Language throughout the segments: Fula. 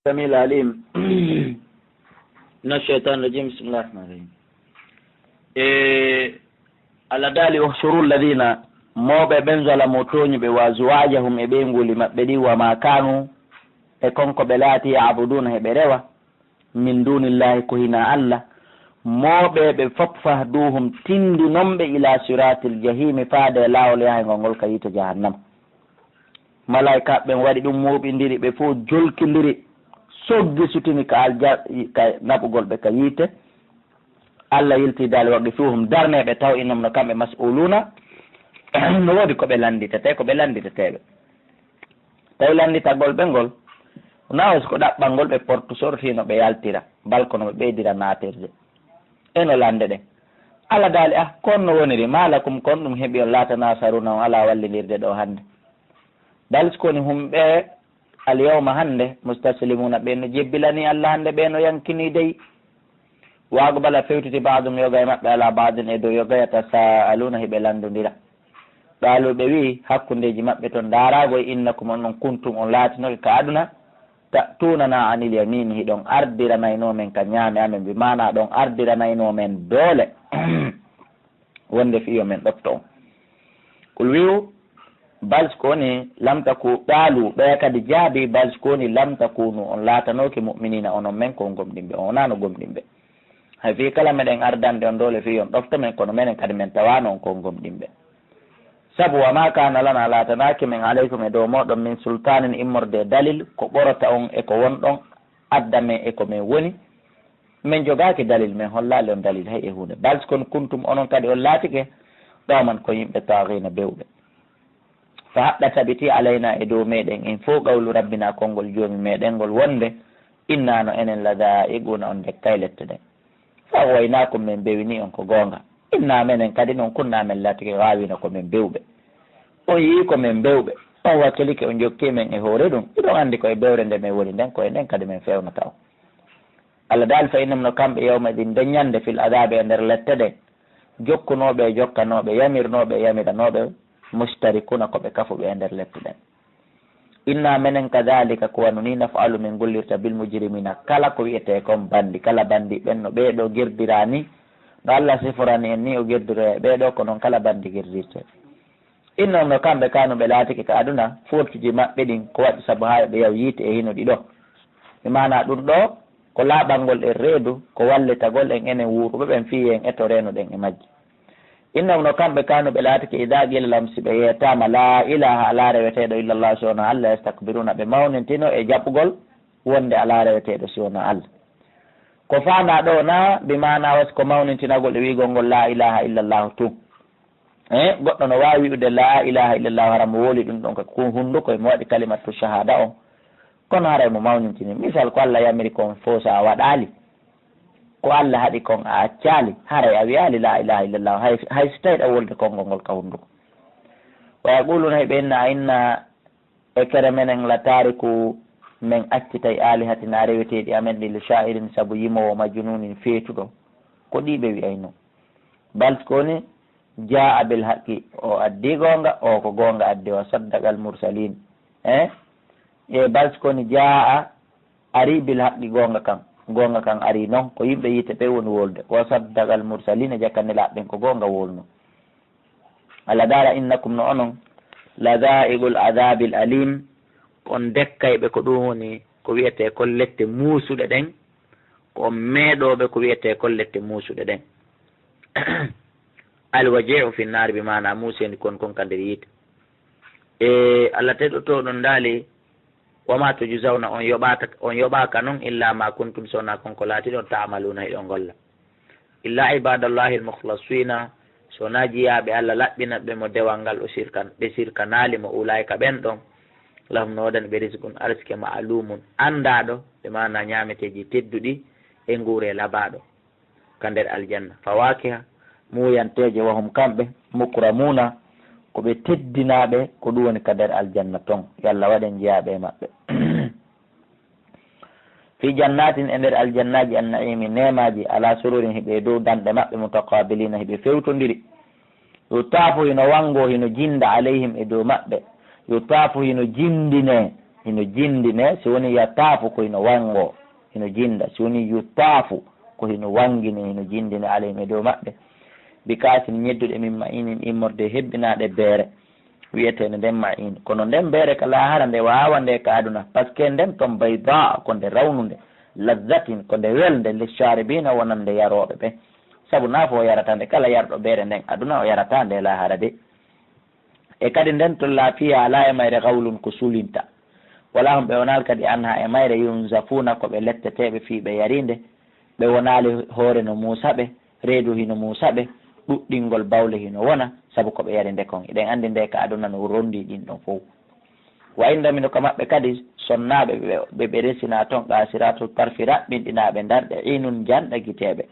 السميع العليم من الشيطان الرجيم. بسم الله الرحمن الرحيم. على دالي احشروا الذين موبه بنزل موتوني بوازواجهم ابينغولي مبدي وما كانوا اكونكو بلاتي يعبدون هبروا من دون الله كهنا الله موبه بففهدوهم تندي نمبه الى صراط الجحيم فاد لاول يا ngol kayito jahannam. malaika ben wadi dum mobindiri be fo jolkindiri soggi sutini ka naɓugol ɓe ka yiite allah yilti dal waɗi fuhum darneɓe taw innom no kamɓe mas'uluna no woodi koɓe landitete koɓe landiteteɓe tawi landitagol ɓe ngol nawos ko ɗaɓɓalngol ɓe portu sortino ɓe yaltira balkono ɓe ɓeydira natirde eno lande ɗen allah daali kon no woniri malakum kon ɗum heeɓi on laatana saruna on ala wallidirde ɗo hannde dal sikoni humɓe alyawma hande mustaslimuna ɓeno jebbilani allah hande ɓeno yankini dey waago bala fewtiti baadum yoga e maɓɓe ala baadum e dow yoga yatasaaluna hiɓe landodira ɗaaluɓe wi hakkundeji maɓɓe toon daarago e innakum on on kuntum on laatinoɓe ka aduna tunana anil yamin hiɗon ardiranaynomen ka ñaame amen mbi mana ɗon ardiranaynomen doole wonde fiyo men ɗofto on kul wiu balskoni lamtaku ɗaalu ɓeya kadi jaabi balskoni lamtakunu on laatanoke mu'minina onon men ko gomɗinɓe on wonano gomɗinɓe hay fi kala meɗen ardande on dole fi on ɗofta men kono menen kadi men tawano on ko gomɗinɓe saabu wama kana lana laatanaki men aleykum e dow moɗon min sultanin immorde dalil ko ɓorota on eko wonɗon adda men eko min woni min jogaki dalil min hollali on dalil hay e hunde balskon kuntum onon kadi on laatike ɗoman ko yimɓe taghina bewɓe fa haɗɗa tabiti alayna e dow meɗen en fo qawlu rabbina konngol joomi meɗen ngol wonde innano enen lada iguna on dekkay lette ɗen fa waynakum min bewini on ko goonga inna menen kadi noon kunnamen latike wawino ko min bewɓe on yii ko min bewɓe on wakkilike on jokki men e hoore ɗum iɗon andi koye bewre nde min woni nden koye nden kadi min fewnata on allah daal fa innam no kamɓe yawma ɗin deññande fil adabe e nder lette ɗen jokkunoɓe e jokkanoɓe yamirnoɓe e yamiranoɓe mustarikuna koɓe kafuɓe e nder lette ɗen inna menen kadalika ko wanu ni nafalu min gollirta bil mujrimina kala ko wiyete kon bandi kala bandi ɓen no ɓeeɗo girdirani no allah siforani en ni o girdiro ɓeeɗo ko noon kala bandi girdirte innon no kamɓe kanuɓe laatiki ka aduna fortuji maɓɓe ɗin ko waɗi saabu ha ɓe yaw yiite e hino ɗiɗo mi mana ɗum ɗo ko laaɓalngol en reedu ko wallitagol en enen wuuruɓe ɓen fi en eto renoɗen e majji innam no kamɓe kanuɓe laatiki ida qila lam si ɓe yettama la ilaha ala reweteɗo illallah si wono allah yastakbiruna ɓe mawnintino e jaɓɓugol wonde ala reweteɗo si wono allah ko fanda ɗo na bimana wasi ko mawnintinagol e wigol ngol la ilaha illallahu tun goɗɗo no wawi wi'ude la ilaha illallahu hara mo wooli ɗum ɗon ko hunduko emo waɗi kalimatu shahada on kono haray mo mawnintini misal ko allah yamiri kon fo sa waɗali ko allah haɗi kon a accali haray a wiyali la ilaha illallah hay so tawi ɗa wolde konngol ngol ka hunduko wa yaquluna heɓe inna inna e kere menen la tariku min accitay alihatina reweteɗi amen ɗi li sha'irin saabu yimowo majnunin feetuɗo ko ɗiɓe wiyayno balskoni jaa bil haqqi o addi gonga o ko gonga addi o saddagal mursalin e balskoni jaa ari bil haqqi gonga kan ari noon ko yimɓe yiite ɓe woni wolde o saddagal mursalin e jakkanilaɓen ko gonga wolno allah dara innakum no onon ladaiqul adabil alim on dekkayɓe ko ɗum woni ko wiyete kollette muusuɗe ɗen ko meeɗoɓe ko wiyete kollette muusuɗe ɗen alwaji'u fi nnar bi mana muuseni kon ka nder yiite e allah teɗoto ɗon daali wama to jusawna on yoɓaka noon illa ma kuntum sowna konko laati ɗon ta'maluna hiɗon golla illa ibadallahi almukhlasina sowna jiyaɓe allah laɓɓinaɓe mo dewal ngal ɓe sirkanali mo ulayka ɓen ɗon lahum no waɗani ɓe risqun arsike ma'lumun andaɗo ɓe mana ñameteji tedduɗi e nguure labaɗo ka nder aljanna fawakiha muyanteje wahum kamɓe mukramuna koɓe teddinaɓe ko ɗum woni ka nder aljanna ton yallah waɗen jeeyaɓe maɓɓe fi jannatin e nder aljannaji annaimi nemaji ala sururin hiɓe dow danɗe maɓɓe mutaqabilina hiɓe fewtodiri yo taafu hino wango hino jinda alayhim e dow maɓɓe yo taafu hino jindine hino jindine si woni yattaafu ko hino wango hino jinda, si woni yuttaafu ko hino wangine hino jindine alayhim e dow maɓɓe bi kaasin ñedduɗe min ma inin immorde hebbinaɗe beere wiyetene nden ma in. Kono nden beere ka lahara nde wawa nde ka aduna par ce que nden ton bayda ko nde rawnude lazzatin ko nde welde lisharibina wonande yaroɓe ɓe, saabu naafo o yarata nde kala yarɗo beere nden aduna o yarata nde lahara de. E kadi nden to laafiya ala e mayre gawlun ko sulinta, wala hon ɓe wonali kadi anha e mayre yunzafuna ko ɓe letteteɓe fiiɓe yarinde, ɓe wonali hoore no muusaɓe, reedu hino muusaɓe, ɗuɗɗingol bawle hino wona, saabu ko ɓe yari nde kon eɗen andi nde ka aduna no rondi ɗin ɗon fof. Wa indamino ko maɓɓe kadi sonnaɓe ɓe resina toon qasiratul tarfi raɓɓinɗinaɓe darɗe inun janɗe guiteɓe,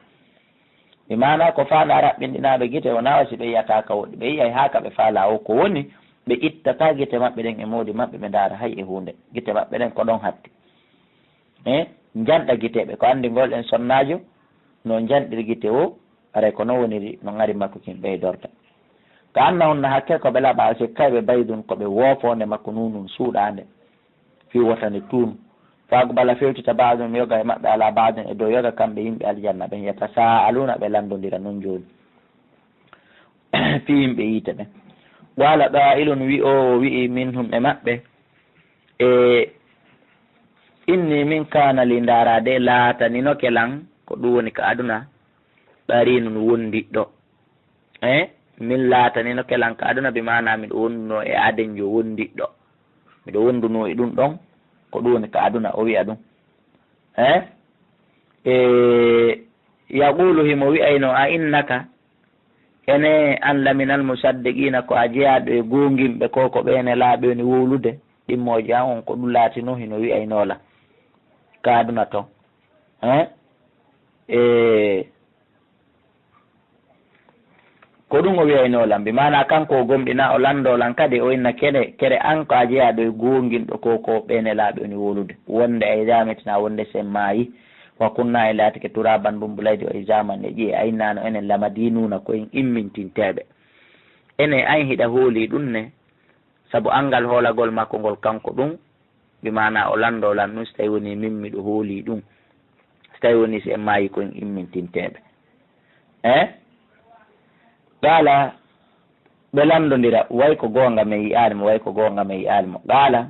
mi mana ko faala raɓɓinɗinaɓe guite wona wasi ɓe yiyata ka woɗɗi, ɓe yiyay ha ka ɓe faala o ko woni ɓe ittata guite maɓɓe ɗen e moodi maɓɓe ɓe ndaara hay e hunde, guite maɓɓe ɗen ko ɗon hatti janɗa guiteɓe ko andi ngolɗen sonnajo no janɗiri guite o aray ko non woniri no ngari makko kin ɓeydorta ko anna on no hakke ko ɓe laɓa si kayɓe baydun koɓe woofonde makko nunun suuɗande fi wotande tuunu faago bala fewtita baɗum yoga e maɓɓe ala baɗum e dow yoga kamɓe yimɓe aljanna ɓe yiyata sa aluna ɓe landodira noon joni fi yimɓe yiite ɓen. wala ɗa'ilun wi o wi'i minhum e maɓɓe e inni min kana li ndarade laatanino kelan ko ɗum woni ko aduna ɗarinun wondiɗɗo min laatanino kelan ko aduna bi mana miɗo wonduno e adenjo wondiɗɗo, miɗo wonduno e ɗum ɗon ko ɗum woni ko aduna o wiya ɗum yaqulu himo wi'ayno a innaka ene an laminal musaddiqina ko a jeyaɗo e gongimɓe ko ko ɓene laaɓe woni wowlude ɗimmoje an on ko ɗum laatino hino wi'aynola ka aduna toon ko ɗum o wiyaynolan bi mana kanko o gomɗina o landolan kadi o inna kere an ko a jeyaɗo e gonginɗo ko ko ɓene laaɓe woni wowlude wonde e jamitina wonde sen maayi wa kunna e laatike turaban bumbulayde o e jaman e ƴiye aynano enen lamadinuna koyen immintinteɓe ene an hiɗa hooli ɗum ne saabu angal hoolagol makko ngol kanko ɗum bi mana o landolan ɗum so tawi woni min miɗo hooli ɗum so tawi woni si en maayi koyen immintinteɓe gaala ɓe landodira way ko goonga me yiyalimo way ko goonga me yiyalimo gaala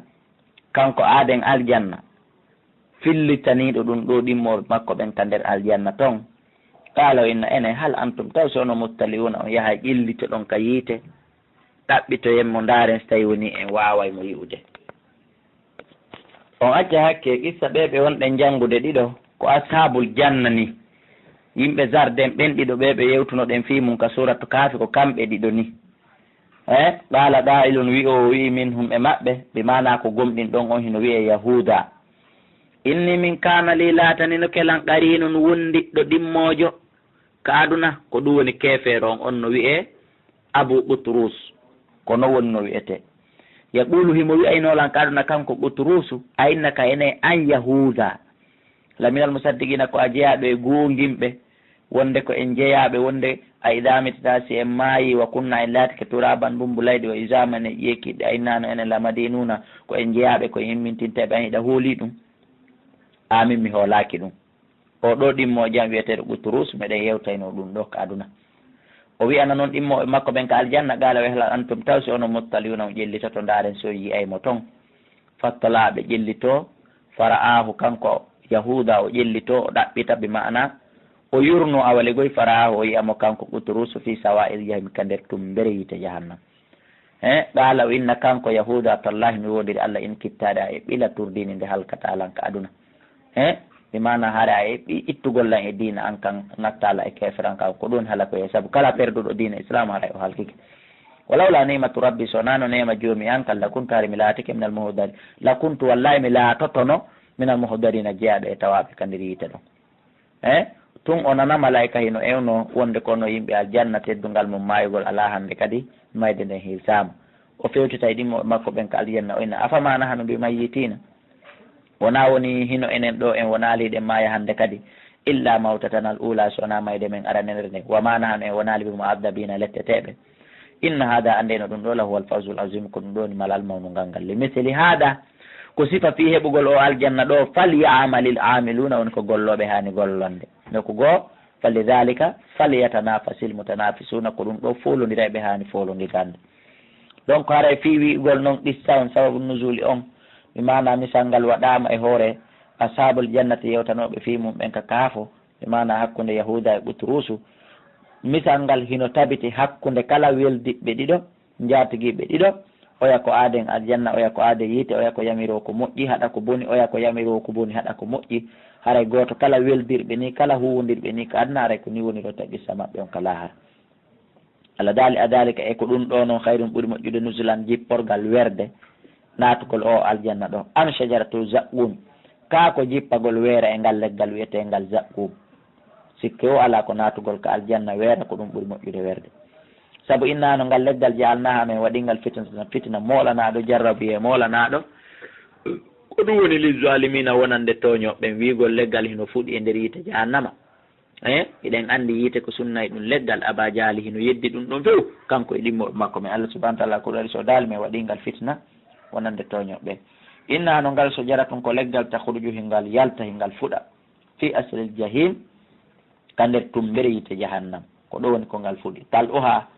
kanko aaden aljanna fillitaniɗo ɗum ɗo ɗimmor makko ɓen ka nder aljanna toon qaala inna ene hal antum taw sono muttaliuna on yaha ƴillito ɗon ka yiite ɗaɓɓitoyenmo ndaren so tawi woni en wawaymo yi'ude. on acca hakke qissa ɓeɓe wonɗen janngude ɗiɗo ko ashabul janna ni yimɓe jardin ɓen ɗiɗo ɓeɓe yewtuno ɗen fimum ka suratu kaafi ko kamɓe ɗiɗo ni qaala ɗa'ilun wi o wi minhum e maɓɓe bi mana ko gomɗin ɗon on hino wiye yahuda inni min kana li laatanino kelan qarinun wondiɗɗo ɗimmojo ka aduna ko ɗum woni kefeero on no wiye abu butrus ko no woni no wiyete yaqulu himo wi'aynolan ka aduna kanko butrusu a innaka ene an yahuda laminal musaddiqina ko a jeyaɓe e gongimɓe wonde ko en jeeyaɓe wonde a idamitata si en maayi wa kunna en laatike turaban bumbulayɗi o isamane ƴeekiɗe aynano enen lamadinuna ko en jeeyaɓe ko immintinteɓe an hiɗa hooli ɗum amin mi hoolaki ɗum o ɗo ɗimmo jam wiyeteɗo butrus meɗen yewtayno ɗum ɗo ko aduna o wiyana noon ɗimmoɓe makko ɓen ka aljanna qaala wehla antum taw si ono muttaliuna o ƴellitoto ndaren so yiyaymo toon fattalaɓe ƴellito fara'ahu kanko yahuda o ƴellito o ɗaɓɓita bi mana o yurno awale goy fara'ahu o yiyamo kanko butrus fi sawa'il jahim ka nder tumbere yite jahannam qaala o inna kanko yahuda tallahi mi wodiri allah in kittaɗe a e ɓila turdini nde halkata alan ka aduna mi mana haare a eɓɓi ittugollan e diina an kan nattala e keferan kan ko ɗum hala koye saabu kala perduɗo diina islam haara o halkike walawla nimatu rabbi so nano nema joomi an kan lakuntu haare mi laatike minal muhdari lakuntu wallahi mi laatotono minal muhdarina jeeyaɗo e tawaɓe ka nder yite ɗon tun o nana malaika hino ewno wonde kono yimɓe aljanna teddungal mum mayugol ala hande kadi mayde nden hilsama o fewtita e ɗimmo makko ɓen ka aljanna o inna afamana hano mbi mayyitina wona woni hino enen ɗo en wonaliɗen maya hande kadi illa mawtatanal ula so wona mayde men aranere nde wamana hano en wonali ɓe mu'addabina letteteɓe inna hada andeno ɗum ɗo lahu wal fawzul azim ko ɗum ɗo ni malal mawnu ngal ngal li misli hada ko sifa fi heɓugol o aljanna ɗo falyamalil amiluna woni ko golloɓe hani gollonde no ko goo falidhalika falyatanafasil mutanafisuna ko ɗum ɗo folodiraɓe hani foloditande donc haray fi wiigol noon ɗissa on sababu nusuli on mi mana misal ngal waɗama e hoore ashabul jannati yewtanoɓe fi mum ɓen ka kaafo mi mana hakkude yahuda e ɓutrusu misal ngal hino tabiti hakkude kala weldiɓe ɗiɗo jatiguiɓe ɗiɗo oya ko aaden aljanna oya ko aade yiite oya ko yamiro ko moƴƴi haɗa ko boni oya ko yamiro ko boni haɗa ko moƴƴi haray goto kala weldirɓe ni kala huwodirɓe ni ko adna haray ko ni woni ɗo taɓissa mabɓe on kala har Allah daali adalika e ko ɗum ɗo noon hayrum ɓuuri moƴƴude nusulan jipporgal werde natugol o aljanna ɗo an shajaratu zaqqum ka ko jippagol weera e ngal leggal wiyetengal zaqqum sikke o ala ko natugol ko aljanna weera ko ɗum ɓuuri moƴƴude werde saabu innano ngal leggal jaalnaha men waɗingal fitina molanaɗo jarrabiye molanaɗo ko ɗum woni lizalimina wonande toñoɓen wigol leggal hino fuɗi e nder yiite jahannama eɗen andi yiite ko sunnayi ɗum leggal aba jaali hino yeddi ɗum ɗon few kanko e ɗimmoɓe makko men Allah subahana taala ko ɗari so daali men waɗingal fitna wonande toñoɓen innano ngal so jaratum ko leggal takhruju hingal yalta hingal fuɗa fi aslil jahim ka nder tumbere yiite jahannam ko ɗo woni ko ngal fuɗi tal oha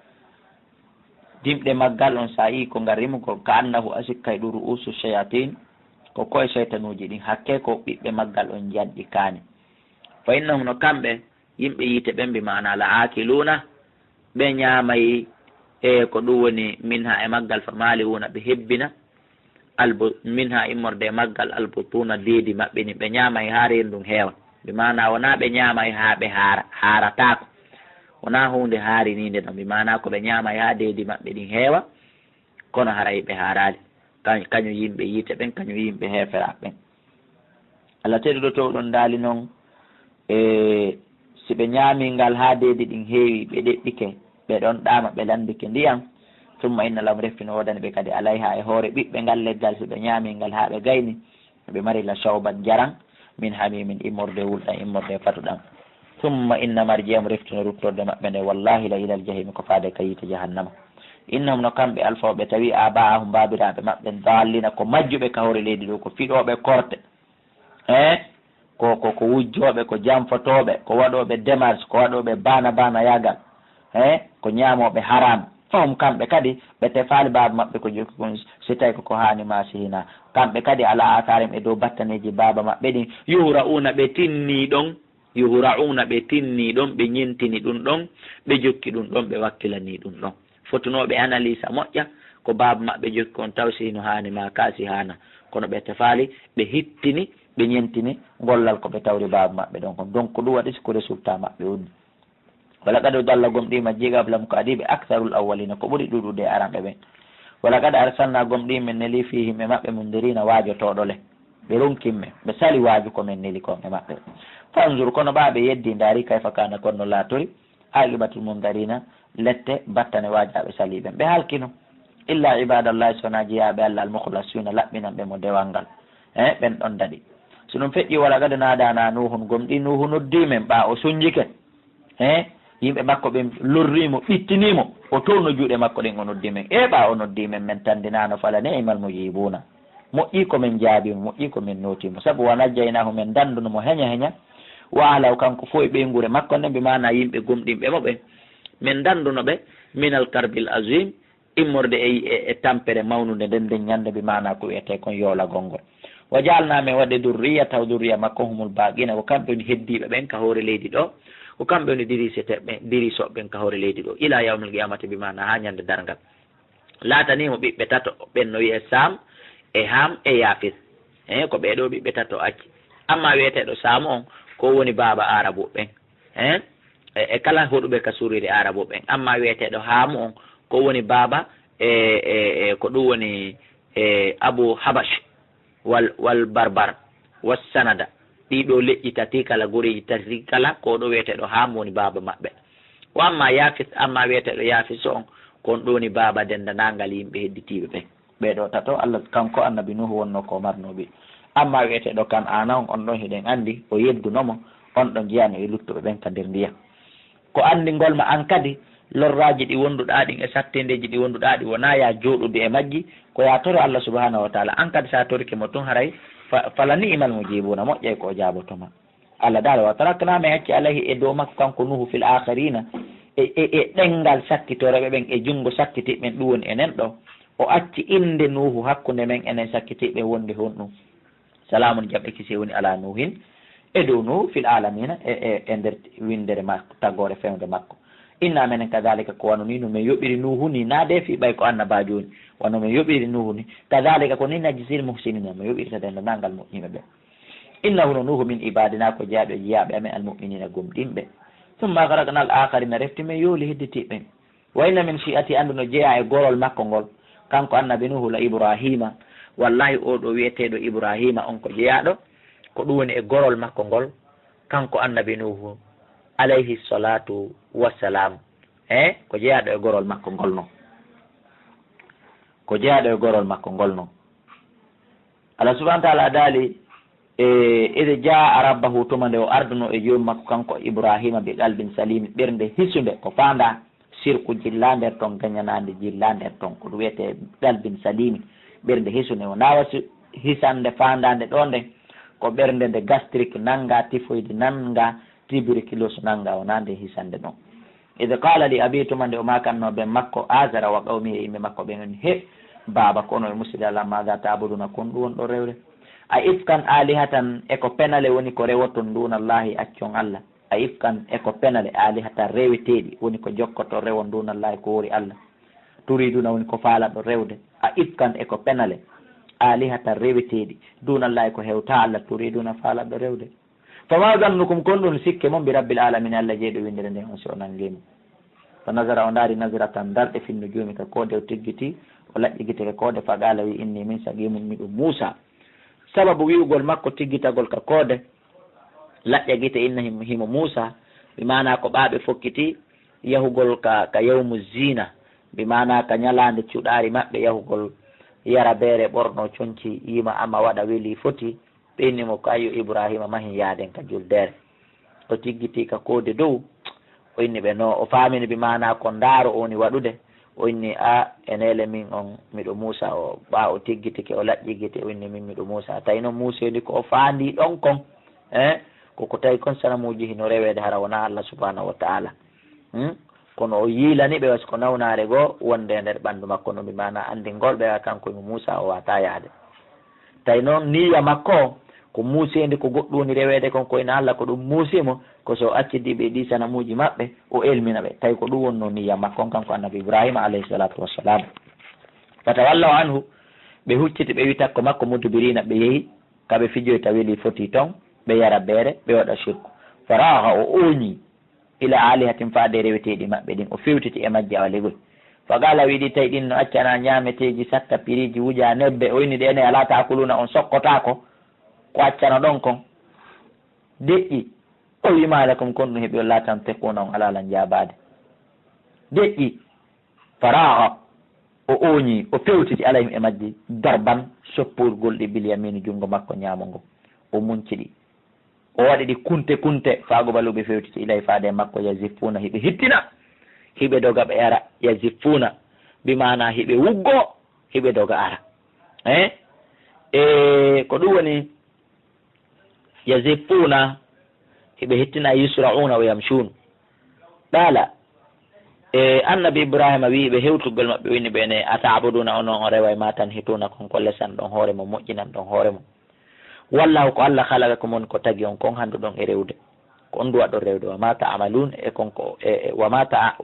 dimɗe maggal on sa yi ko ngal rimugol ka annahu asikkay ɗo ru'usu shayatin ko koye cheytanuji ɗin hakke ko ɓiɓɓe maggal on janɗi kaani fa innahum no kamɓe yimɓe yiite ɓen mbi mana la akiluna ɓe ñaamayi e ko ɗum woni minha e maggal fa maliuna ɓe hebbina minha immorde e maggal albutuna deedi maɓɓe ni ɓe ñaamayi ha rendum heewa mbi mana wona ɓe ñaamayi ha ɓe haaratako wona hunde haarininde ɗon mbi mana ko ɓe ñaamayi ha deedi maɓɓe ɗin heewa kono haray ɓe haarali kañum yimɓe yiite ɓen kañum yimɓe heeferaɓe ɓen Allah teɗuɗo to ɗon daali noon si ɓe ñaamingal ha deedi ɗin heewi ɓe ɗeɗɗike ɓe ɗon ɗama ɓe landike ndiyam summa inna lam refino wodani ɓe kadi alayha e hoore ɓiɓɓe ngal leggal si ɓe ñaamingal ha ɓe gayni ɓe mari la shawban jaran min hamimin immorde wulɗan immorde fatuɗan summa inna marjiyam reftino ruttorde maɓɓe nde wallahi la ilal jahimi ko faade ka yiite jahannama innahum no kamɓe alfawɓe tawi aba'ahum babiraɓe maɓɓe dallina ko majjuɓe ka hoore leydi ɗo ko fiɗoɓe korte ko wujjoɓe ko jamfotoɓe ko waɗoɓe démarche ko waɗoɓe bana yagal ko ñamoɓe haram fahum kamɓe kadi ɓe tefali baba maɓɓe ko jokki kon si tawi koko hani ma sihina kamɓe kadi ala asarem e dow battaneji baba maɓɓe ɗin yuhra'una ɓe tinni ɗon ɓe ñentini ɗum ɗon ɓe jokki ɗum ɗon ɓe wakkilani ɗum ɗon fotunoɓe analyse moƴƴa ko baba maɓɓe jokki kon taw sihino hani ma kasi hana kono ɓe tefali ɓe hittini ɓe ñentini gollal ko ɓe tawri baba maɓɓe ɗon kon donc ɗum waɗi ko résultat maɓɓe woni wala kadi dalla gomɗima jigablam ko adiɓe actarul awwalina ko ɓuuri ɗuɗude e aranɓe ɓen wala kadi arsalna gomɗimen neli fi himɓe maɓɓe mundirina waajotoɗole ɓe ronkinɓe ɓe sali waaju komin neli kon e maɓɓe fanjour kono ɓaɓe yeddi daari kayfa kana konno laatori aqibatul mundarina lette battane waajaɓe saliɓen ɓe halkino illa ibadallahi sona jeeyaɓe Allah almukhlasina laɓɓinan ɓe mo dewal ngal ɓen ɗon daɗi so ɗum feƴƴi wala kadi naadana nuhun gomɗi nuhu noddimen ɓa o soñjike yimɓe makko ɓe lorrimo ɓittinimo o tourno juuɗe makko ɗen o noddimen ɓa o noddimen men tandinano fala ne imal mo yibuna moƴƴi komin jaabimo moƴƴi komin notimo saabu wanajjaynahu men dandunomo heña wa alaw kanko fo e ɓeygure makko nde mbi mana yimɓe gomɗinɓe mo ɓe min danduno ɓe minal karbil azim immorde e tampere mawnude nden nden ñande mbi mana ko wiyete kon yoola gongol wa jaalnamen waɗde durriya taw durriya makko humul baqina ko kamɓe woni heddiɓe ɓen ka hoore leydi ɗo ko kamɓe woni dirisoɓen ka hoore leydi ɗo ila yawmil qiyamati mbi mana ha ñande dargal laatanimo ɓiɓɓe tato ɓen no wiye Sam e Ham e Yafis ko ɓeɗo ɓiɓɓe tato acci amma wiyeteɗo Sam on ko woni baba arabu ɓen e kala hoɗuɓe ka suriri arabu ɓen amma wiyeteɗo Ham on ko woni baba ko ɗum woni Abu Habash wal barbar was sanada ɗiɗo leƴƴi tati kala goriji tati kala ko ɗo wiyeteɗo Ham woni baba maɓɓe o amma Yafis amma wiyeteɗo Yafis on kon ɗo woni baba dendanangal yimɓe hedditiɓe ɓen ɓeɗo tato Allah kanko annabi Nuhu wonno ko marnoɓe amma wiyeteɗo kan ana on ɗon hiɗen andi o yeddunomo on ɗon jiyano e luttuɓe ɓen ka nder ndiyam ko andingol ma an kadi lorraji ɗi wonduɗa ɗin e sattendeji ɗi wonduɗa ɗi wona ya joɗude e majji ko ya toro Allah subhanahu wa ta'ala an kadi sa torike mo tun haray fala ni'mal mujibuna moƴƴay ko jabotoma Allah dal wa tarakna ma yacci alayhi e dow makko kanko nuhu fil akhirina e ɗengal sakkitoreɓe ɓen e jungo sakkitiɓen ɗum woni enen ɗo o acci inde nuhu hakkude men enen sakkitiɓe wonde hon ɗum salamun jaɓe kisi woni ala nuhin e dow nuhu fil alamina e nder windere makko taggore fewde makko inna menen kadalika ko wano ni no min yoɓiri nuhu ni na defi ɓay ko annabajo woni wano min yoɓiri nuhu ni kadalika ko ni najjisil muhsinina mi yoɓirta dende nangal moƴƴime ɓe innahu no nuhu min ibadina ko jaaɓe jiyaɓe amen almuminina gomɗinɓe summa agaragna al akharina refti men yooli hedditiɓɓen wa inna min shi'ati andu no jeeya e gorol makko ngol kanko annabi nuhu la ibrahima wallahi oɗo wiyeteɗo ibrahima on ko jeeyaɗo ko ɗum woni e gorol makko ngol kanko annabi nuhu alayhi salatu wassalam ko jeeyaɗo e gorol makko ngol noon ko jeeyaɗo e gorol makko ngol noon Allah subhanahu wa ta'ala daali ide jaa rabbahu tuma nde o arduno e joom makko kanko ibrahima bi qalbin salim ɓernde hisude ko fanda sirku jilla nder ton gañanade jilla nder ton ko ɗum wiyete qalbin salimi ɓernde hisude o nawa hisande fandade ɗo nde ko ɓernde nde gastrique nanga typhoïde nanga tuberculose nanga wona nde hisande ɗon ide qala li abi tuma nde o makannoɓe makko azara wa qawmi e yimɓe makko ɓen he baba kono e musidɗo Allah maga tabuduna kon ɗum won ɗo rewre a ifkan alihatan eko penale woni ko rewoton dunallahi accon Allah a ifkan eko penale alihatan reweteɗi woni ko jokkoto rewo dunallahi ko wori Allah turiduna woni ko faalaɗo rewde a ifkan eko penale alihatan reweteɗi dunallahi ko hewta Allah turiduna faalaɗo rewde fama zannukum kon ɗum sikke mon bi rabbil alamin Allah jeeɗo windere nde on si o nangima fa nasara o daari nasratan darɗe finno joomi ka koode o tiggiti o laƴƴi gite ka koode faqala wi inni min sagimum miɗum Musa sababu wi'ugol makko tiggitagol ka koode laƴƴa gite inna himo Musa bi mana ko ɓaaɓe fokkiti yahugol ka yawmu zina bi mana ka ñalande cuɗari maɓɓe yahugol yara beere ɓorno conci yima ama waɗa weeli foti ɓennimo ko ayyo Ibrahima mahi yaaden ka juldere o tiggiti ka koode dow o inni ɓe no o famini bi mana ko ndaaro woni waɗude o inni a enele min on miɗo Musa o ɓa o tiggitike o laƴƴi gite o inni min miɗo Musa tawi noon Musa ni ko o faandi ɗon kon koko tawi kon sanamuji hino rewede hara wona Allah subhanahu wa ta'ala kono o yiilani ɓe wasi ko nawnare goo wonde nder ɓanndu makko no mi mana andingol ɓe kanko mo Musa o wata yaade tawi noon niya makko ko muusede ko goɗɗum woni rewede kon koyne Allah ko ɗum muusimo ko so accidiɓe ɗi sanamuji maɓɓe o elmina ɓe tawi ko ɗum wonno niya makko kanko annabi Ibrahima alayhi salatu wassalam fatawallahu anhu ɓe hucciti ɓe wi takko makko mudbirina ɓe yeehi kaɓe fijoyta weeli foti ton ɓe yara beere ɓe waɗa shirku faraha o oñi ila alihatin faade reweteɗi maɓɓe ɗin o fewtiti e majji awaligoy faqala wiɗi tawi ɗin no accana ñameteji satta piriji wuja nebbe o inni ɗene ala takuluna on sokkotako ko accana ɗon kon deƴƴi o wimala kom kon ɗum heeɓi o latan tekuna on alalan jabade deƴƴi faraha o oñi o fewtiti alayhim e majji darban soppurgol ɗi bil yamini jungo makko ñamo ngo o munciɗi o waɗi ɗi kunte kunte faago baluɓe fewtiti ilay faade makko yazifuna hiɓe hittina hiɓe doga ɓe ara yazifuna bimana hiɓe wuggo hiɓe doga ara ko ɗum woni yazifuna hiɓe hittina yusrauna wa yamshun ɗala annabi Ibrahima wi ɓe hewtugol maɓɓe wini ɓene atabuduna onon o rewa e ma tan hituna konko lesan ɗon hoore mo moƴƴinan ɗon hoore mo wallahu ko Allah halaka ko mon ko tagi on kon handu ɗon e rewde ko on duwa ɗon rewde wama ta'malun e konko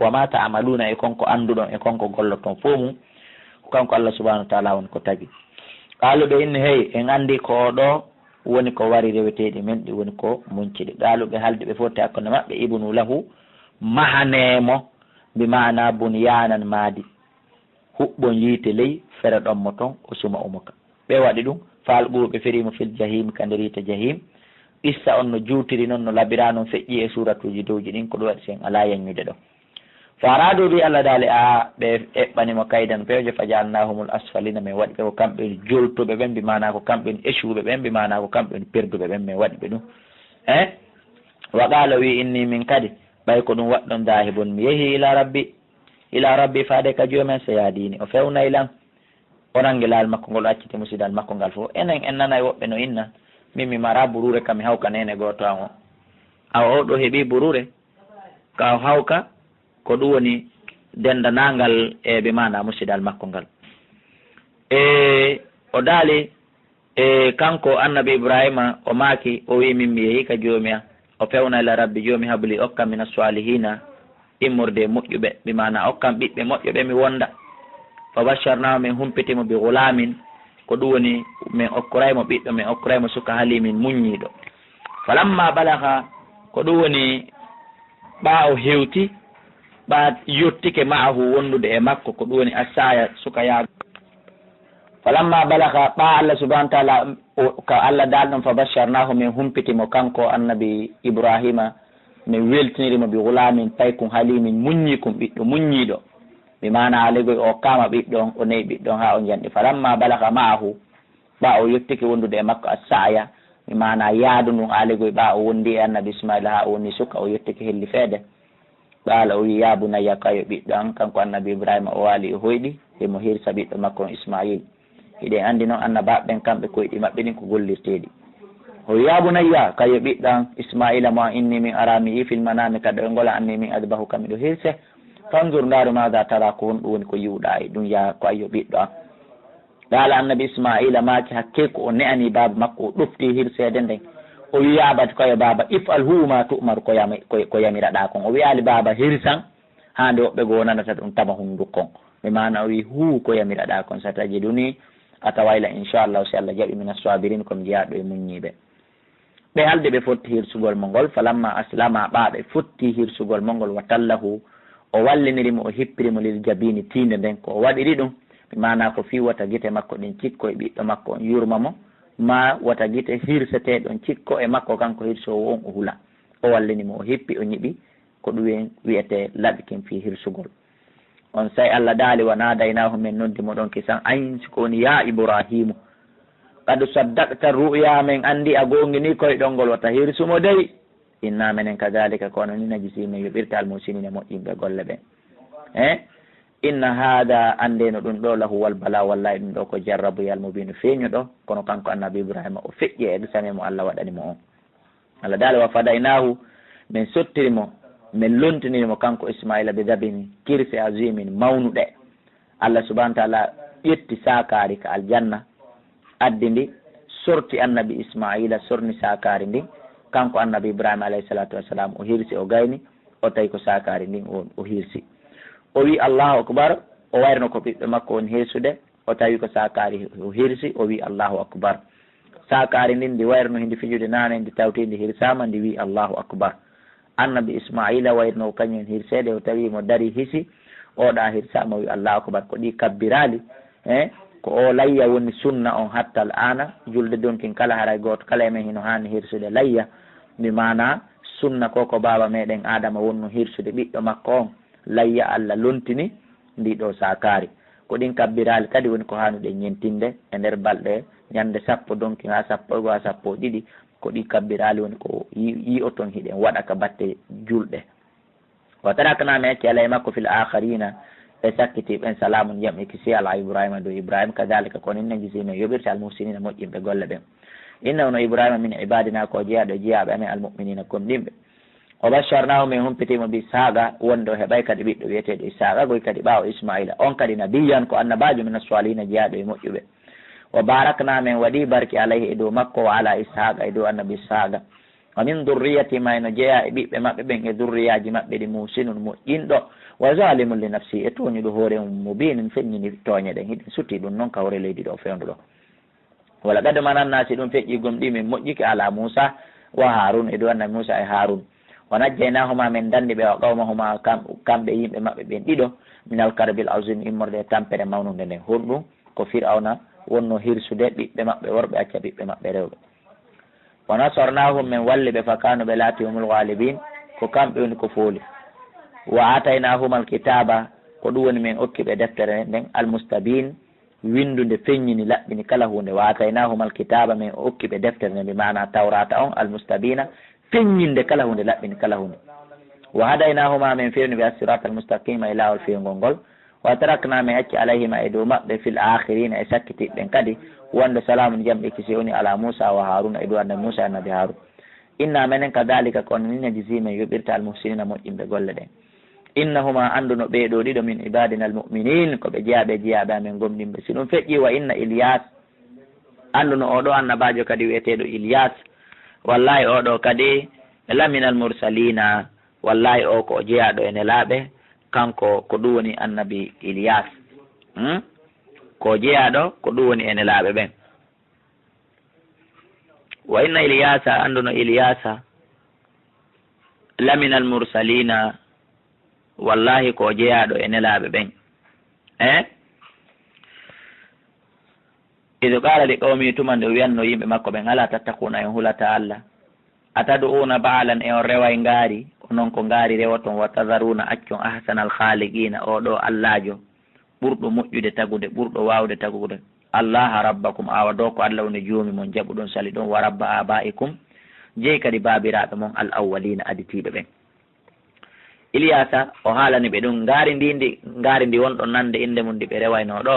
wama ta'maluna e konko anduɗon e konko golloton fo mum ko kanko Allah subhanahu wa ta'ala won ko tagi qaluɓe inni hey en andi ko ɗo woni ko wari reweteɗi men ɗi woni ko munciɗi qaluɓe halde ɓe fotti hakkunde maɓɓe ibnu lahu mahanemo bimana bunyanan maadi huɓɓon yiite ley fere ɗon mo ton o suma umuka ɓe waɗi ɗum falɓuɓe ferimo fil jahim ka nder yiite jahim issa on no juutiri noon no labira noon feƴƴi e suratuji dowji ɗin ko ɗum waɗi sen ala yanñude ɗo farado wi Allah daali a ɓe eɓɓanimo kaydan pewje fajalnahumul asfalina min waɗi ɓe ko kamɓe joltuɓe ɓen mbimana ko kamɓe échouɓe ɓen mbimana ko kamɓe perduɓe ɓen min waɗi ɓe ɗum wa qala wi inni min kadi ɓay ko ɗum waɗɗon dahibon mi yeehi ila rabbi ila rabbi faade ka joomen sayadini o fewnaylan onangilal makko ngol acciti musidal makko ngal fof enen en nanay woɓɓe no inna min mi mara burure kam mi hawka nene goto an o awa o ɗo heeɓi burure ka hawka ko ɗum woni dendanangal e ɓe mana musidal makko ngal o daali kanko annabi ibrahima o maaki o wi min mi yeehi ka joomi am o fewnayla rabbi joomi habli okkam mina salihina immorde moƴƴuɓe ɓe mana okkam ɓiɓɓe moƴƴuɓe mi wonda fa basharnahu min humpitimo bi gulamin ko ɗum woni min okkuraymo ɓiɗɗo min okkuraymo suka halimin muññiɗo falamma balaha ko ɗum woni ɓa o hewti ɓa yettike maahu wondude e makko ko ɗum woni assaya suka yaago falamma balaha ɓa Allah subahana wa taala ko Allah dalɗon fa basharnahu min humpitimo kanko annabi ibrahima min weltinirimo bi gulamin paykum halimin muññikum ɓiɗɗo muññiɗo mi mana alegoy o kama ɓiɗɗon o nayi ɓiɗɗon ha o janɗi falamma balaha maahu ɓa o yettike wondude e makko assaya mi mana yaadu ndun alegoy ɓa o wondi e annabi ismaila ha o woni suka o yettike helli feede ɓaala o wi yabunayya kayo ɓiɗɗo an kanko annabi ibrahima o waali e hoyɗi emo hirsa ɓiɗɗo makko on ismail hiɗen andi noon annabaɓeɓen kamɓe koyɗi maɓɓe ɗin ko gollirteɗi o yabunayya kayo ɓiɗɗo an ismaila mo inni min arami fil manami kadi o ngola anni min adbahu kam miɗo hirse fanzour ndaaru maga tara ko honɗum woni ko yiwɗa e ɗum ya ko ayo ɓiɗɗo an ɗaala annabi ismaila maaki hakke ko o ne'ani baba makko o ɗofti hirsede nden o wiyabati koye baba ifal huuma tu'maru ko yamiraɗa kon o wiyali baba hirsan hande woɓɓe goo nanata ɗum tama hundukkon mi mana o wi huu ko yamiraɗa kon sa taji ɗuni a tawayla inchallahu si Allah jaɓi mina sabirin komi jeyaɗo e muññiɓe ɓe halde ɓe fotti hirsugol mo ngol falamma aslama ɓaɓe fotti hirsugol mo ngol wa tallahu o wallinirimo o hippirimo lil jabini tinde nden ko o waɗiri ɗum mi mana ko fi wata guite makko ɗin cikko e ɓiɗɗo makko on yurmamo ma wata guite hirseteɗon cikko e makko kanko hirsowo on o huula o wallinimo o hippi o ñiɓi ko ɗum wiyete laɓikin fi hirsugol on say Allah daali wa nadaynahu min noddimo ɗon kisan ayn siko woni ya ibrahimu kadu saddaqta ru'ya men andi a gongini koyɗol ngol wata hirsumo dey inna menen kadalika kono ni najisimen yoɓirta almusinine moƴƴinɓe golle ɓen inna hada andeno ɗum ɗo lahu wal bala wallahi ɗum ɗo ko jarrabu yalmubino feeño ɗo kono kanko annabi ibrahima o feƴƴi e ɗusanemo Allah waɗanimo on Allah daali wa fadaynahu min sottirimo min lontinirimo kanko ismaila ɓe dabini kirse azimin mawnuɗe Allah subahana taala ƴetti sakari ka aljanna addi ndi sorti annabi ismaila sorni sakari ndin kanko annabi ibrahima alayhi salatu wassalam o hirsi o gayni o tawi ko sakari ndin o hirsi o wi allahu akbar o wayrno ko ɓiɓɓe makko woni heesude o tawi ko sakari o hirsi o wi allahu akbar sakari ndin ndi wayrno hindi fijude nane ndi tawti ndi hirsama ndi wi allahu akbar annabi ismaila wayrno kañum hirsede o tawi mo dari hisi oɗa hirsama o wi allahu akbar ko ɗi kabbirali ko o layya woni sunna on hatta al ana julde donkin kala haray goto kala emen hino hani hirsude layya mi mana sunna ko baba meɗen adama wonno hirsude ɓiɗɗo makko on layya Allah lontini ndi ɗo sakari ko ɗin kabbirali kadi woni ko hanuɗe ñentinde e nder balɗe ñande sappo donki ha sappo ha sappo ɗiɗi ko ɗi kabbirali woni ko yi o ton hiɗen waɗa ka batte julɗe wa taraknami acci alay makko fil akharina e sakkitiɓen salamun jam e kisi ala ibrahima dow ibrahima kadalika kono inne jisino yoɓirte almuhsinina moƴƴinɓe golle ɓen innahu no ibrahima min ibadina ko jeeyaɗo jeeyaɓe amen almuminina kom ɗimɓe o basharnahu min humpitimo bi isaga wonde o heɓay kadi ɓiɗɗo wiyeteɗo isaga goy kadi ɓawo ismaila on kadi nabiyan ko annabajo min assalihina jeeyaɗo e moƴƴuɓe o barakna min waɗi barki alayhi e dow makko wa ala ishaga e dow annabi ishaga wa min durriyatima eno jeeya e ɓiɓɓe maɓɓe ɓen e durriyaji maɓɓe ɗi musinun moƴƴinɗo wa zalimun li nafsi e toñuɗo hoore mum mubinin feññini tooñe ɗen hiɗen sutti ɗum noon kawre leydi ɗo fewnduɗo wala gade manannasi ɗum feƴƴi gom ɗi min moƴƴiki ala moussa wa harun e dow annabi moussa e harun wa najjaynahuma min danndi ɓe wa qawmahuma kamɓe yimɓe maɓɓe ɓen ɗiɗo min alkarbil ausine immorde e tampere mawnude nden honɗum ko firawna wonno hirsude ɓiɓɓe maɓɓe worɓe acca ɓiɓɓe maɓɓe rewɓe wa nasarnahum min walli ɓe fa kanu ɓe laati humul ghalibin ko kamɓe woni ko fooli wa ataynahum alkitaba ko ɗum woni min okkiɓe deftere nden almustabin windude feññini laɓɓini kala hunde wa ataynahum alkitaba min okkiɓe deftere nden mbi mana tawrata on almustabina feññinde kala hunde laɓɓini kala hunde wa hadaynahuma min firni bi as-sirat al-mustaqima ila al-fi'ngol ngol wa tarakna min acci alayhima e dow maɓɓe fil akhirina e sakkitiɓɓen kadi wonde salamu jamɓe kisi woni ala Musa wa Haruna e dow annabi Musa e annabi Harun inna menen kadalika kono ni najzima yoɓirta al-muhsinina moƴƴimɓe golle ɗen innahuma anduno ɓeeɗo ɗiɗo min ibadina al-mu'minin ko ɓe jeeyaɓe amen gomɗinɓe si ɗum feƴƴi wa inna Ilyas anduno oɗo annabajo kadi wiyeteɗo Ilyas wallahi oɗo kadi laminal mursalina wallahi o ko jeeyaɗo e nelaɓe kanko ko ɗum woni annabi Ilyas ko jeeyaɗo ko ɗum woni e nelaɓe ɓen wa inna Ilyasa anduno Ilyasa laminal mursalina wallahi ko jeeyaɗo e nelaɓe ɓen ido qala li qawmi tumande o wiyanno yimɓe makko ɓen ala tattakuna en hulata Allah atadu'una ba'alan e on reway ngaari onon ko ngaari rewoton wa tadharuna accon ahsanal khaliqina oɗo allahjo ɓurɗo moƴƴude tagude ɓurɗo wawde tagude allaha rabbakum awa dow ko Allah woni joomi mon jaɓuɗon sali ɗon wa rabba abaikum jeyi kadi babiraɓe mon al awwalina aditiɓe ɓen Ilyasa o haalani ɓe ɗum ngaari ndi wonɗon nande inde mum ndi ɓe rewayno ɗo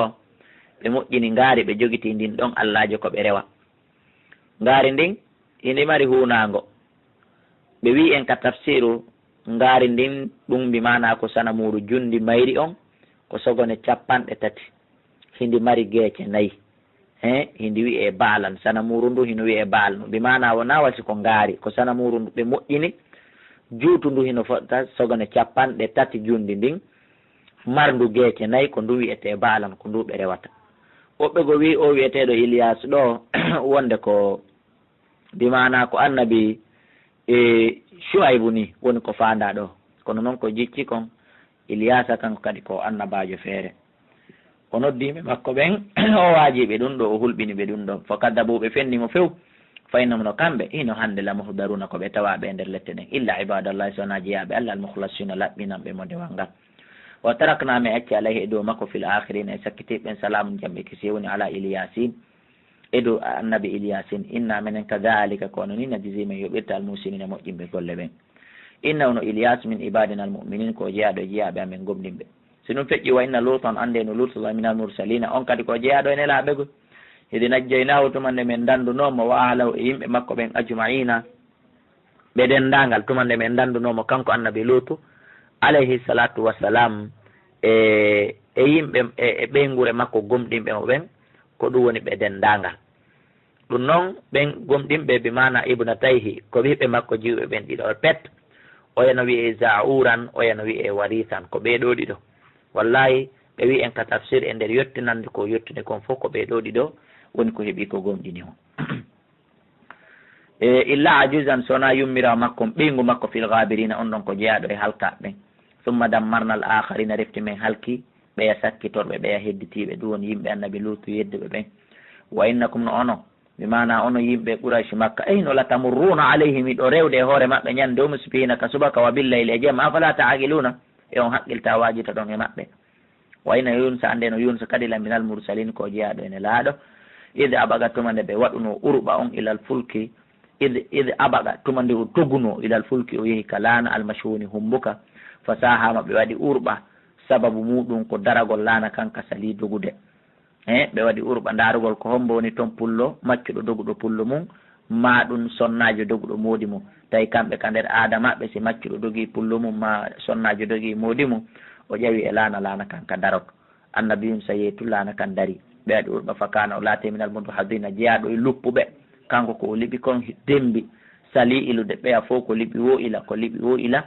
ɓe moƴƴini ngaari ɓe jogiti ndin ɗon allahjo ko ɓe rewa ngaari ndin indi mari hunango ɓe wi en ka tafsiru ngaari ndin ɗum mbimana ko sanamuru jundi mayri on ko sogone 30 hindi mari geece 4 hindi wiye baalan sanamuru ndu hino wiye baal no mbimana wona wasi ko ngaari ko sanamuru ndu ɓe moƴƴini juutu ndu hino fota sogone 30 jundi ndin marndu geece 4 ko ndu wiyete baalan ko ndu ɓe rewata woɓɓe go wi o wiyeteɗo Ilyas ɗo wonde ko mbimana ko annabi Shuaybu ni woni ko fanda ɗo kono noon ko jicci kon Ilyasa kanko kadi ko annabajo feere o noddiɓe makko ɓen o waajiɓe ɗum ɗo o hulɓini ɓe ɗum ɗo fo kaddabuɓe fennimo few faynum no kamɓe hino hande la muhdaruna ko ɓe tawaɓe e nder lette ɗen illa ibadallahi sona jeeyaɓe Allah almukhlasina laɓɓinanɓe mo ndewa ngal wa tarakna mi acci alayhi e dow makko fil akhirina e sakkitiɓɓen salamu jamɓe kisi woni ala Ilyasin e dow annabi Ilyasin inna minen kadhalika kono ni najzimen yoɓirta almusinina moƴƴimɓe golle ɓen inna ono Ilyas min ibadina almuminin ko jeeyaɗo e jeeyaɓe amen gomɗinɓe si ɗum feƴƴi wa inna lutan ande no lutullah min almursalina on kadi ko jeeyaɗo e nelaɓe go hedi najjaynahu tumande men dandunomo wa ahlahu e yimɓe makko ɓen ajmaina ɓe dendagal tumande men dandunomo kanko annabi lutu alayhi salatu wassalam e yimɓe e ɓeygure makko gomɗinɓe mo ɓen ko ɗum woni ɓe dendagal ɗum noon ɓen gomɗinɓe bi mana ibnatayhi ko ɓiɓɓe makko jiwɓe ɓen ɗiɗo pet oyano wiye zauran oyano wiye warisan ko ɓeɗo ɗiɗo wallahi ɓe wi en ka tafsir e nder yettinande ko yettude kon fof ko ɓeɗo ɗiɗo woni ko heeɓi ko gomɗini o illa ajuzan sona yummirawo makko ɓeygu makko fil ghabirina on ɗon ko jeeyaɗo e halkaɓe ɓen summa dammarna al akharina refti men halki ɓeya sakkitorɓe ɓeya hedditiɓe ɗum woni yimɓe annabi lutu yedduɓe ɓen wa innakum no ono mi mana ono yimɓe Quraysh makka no latamurruna alayhim ɗo rewde e hoore maɓɓe ñande o musbihina ka subaka wa billayli e jemma afala ta'aqiluna e on haqqilta wajita ɗon e maɓɓe wa inna Yunusa ande no Yunusa kadi laminal mursalin ko jeeyaɗo ene laaɗo ide abaga tumande ɓe waɗuno urɓa on ilal fulki ide abaga tumande o toguno ilal fulki o yehi ka laana almashuni humbuka fasahama ɓe waɗi urɓa sababu muɗum ko daragol laana kanka sali dogude ɓe waɗi urɓa darugol ko hombo woni toon pullo maccuɗo doguɗo pullo mum ma ɗum sonnajo doguɗo moodi mum tawi kamɓe ka nder aada maɓɓe si maccuɗo dogui pullo mum ma sonnajo dogui moodi mum o ƴawi e laana kanka darok annabi Yunusa yeetu laana kan dari ɓe waɗi urɓa fakana o laate minal mudhadina jeeyaɗo e luppuɓe kanko ko o liɓi kon dembi sali ilude ɓeya fof ko liɓi wo ila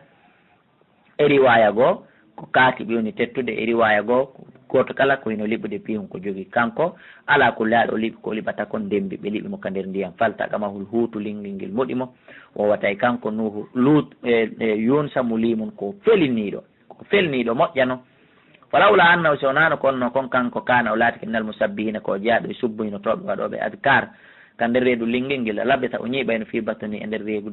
e riwaya goo ko kaatiɓe woni tettude e riwaya goo goto kala ko hino liɓude pihum ko jogui kanko ala ko laaɗo o liɓi ko liɓata kon dembi ɓe liɓi mo ka nder ndiyam faltaga mahul huutu lingel ngel moɗimo o watay kanko nuhu lut Yunusa mo limum ko feliniɗo moƴƴano falawla annahu sonano konno kon kanko kana o laati minal musabbihina ko jeeyaɗo e subbuynotoɓe waɗoɓe adkar ka nder reedu lingel ngel labita o ñiiɓayno fi batani e nder reedu